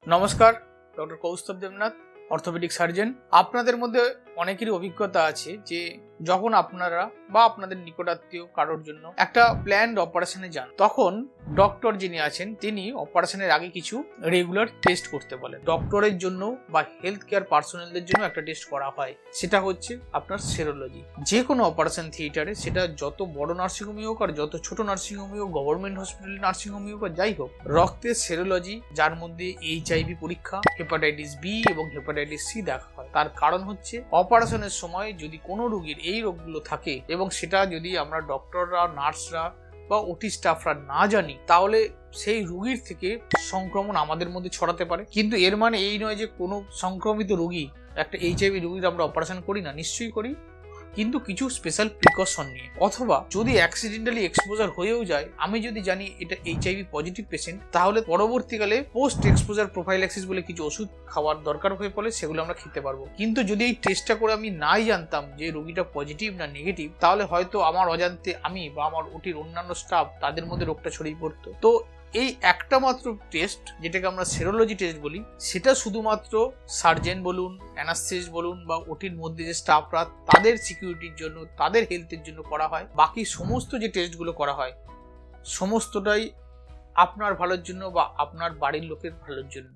নমস্কার, doctor Kaustav Debnath, orthopaedic surgeon. আপনাদের মধ্যে অনেকেরই অভিজ্ঞতা আছে যে যখন আপনারা বা আপনাদের নিকটাত্মীয় কারোর জন্য একটা প্ল্যান্ড অপারেশনে যান, তখন ডক্টর যিনি আছেন তিনি অপারেশনের আগে কিছু রেগুলার টেস্ট করতে বলেন। ডক্টরের জন্য বা হেলথ কেয়ার পার্সোনালদের জন্য একটা টেস্ট করা হয়, সেটা হচ্ছে আপনার সেরোলজি। যে কোনো অপারেশন থিয়েটারে, সেটা যত বড় নার্সিংহোমই হোক আর যত ছোট নার্সিংহোমই হোক, গভর্নমেন্ট হসপিটাল নার্সিংহোমই হোক, যাই হোক, রক্তের সেরোলজি, যার মধ্যে HIV পরীক্ষা, হেপাটাইটিস বি এবং হেপাটাইটিস সি দেখা হয়। তার কারণ হচ্ছে অপারেশনের সময় যদি কোনো রোগীর এই রোগগুলো থাকে এবং সেটা যদি আমরা ডক্টররা, নার্সরা বা ওটি স্টাফরা না জানি, তাহলে সেই রোগীর থেকে সংক্রমণ আমাদের মধ্যে ছড়াতে পারে। কিন্তু এর মানে এই নয় যে কোনো সংক্রমিত রোগী, একটা HIV রোগীর আমরা অপারেশন করি না, নিশ্চয়ই করি, কিন্তু কিছু স্পেশাল প্রিকশন নিয়ে। অথবা যদি অ্যাক্সিডেন্টালি এক্সপোজার হয়েও যায়, আমি যদি জানি এটা HIV পজিটিভ পেশেন্ট, তাহলে পরবর্তীকালে পোস্ট এক্সপোজার প্রোফাইল্যাক্সিস বলে কিছু ওষুধ খাওয়ার দরকার হয়ে পড়লে সেগুলো আমরা খেতে পারবো। কিন্তু যদি এই টেস্টটা করে আমি নাই জানতাম যে রোগীটা পজিটিভ না নেগেটিভ, তাহলে হয়তো আমার অজান্তে আমি বা আমার ওটির অন্যান্য স্টাফ, তাদের মধ্যে রোগটা ছড়িয়ে পড়তো। তো এই একটা মাত্র টেস্ট, যেটাকে আমরা সেরোলজি টেস্ট বলি, সেটা শুধুমাত্র সার্জেন বলুন, অ্যানাস্থেসিস্ট বলুন বা ওটির মধ্যে যে স্টাফরা, তাদের সিকিউরিটির জন্য, তাদের হেলথের জন্য করা হয়। বাকি সমস্ত যে টেস্টগুলো করা হয়, সমস্তটাই আপনার ভালোর জন্য বা আপনার বাড়ির লোকের ভালোর জন্য।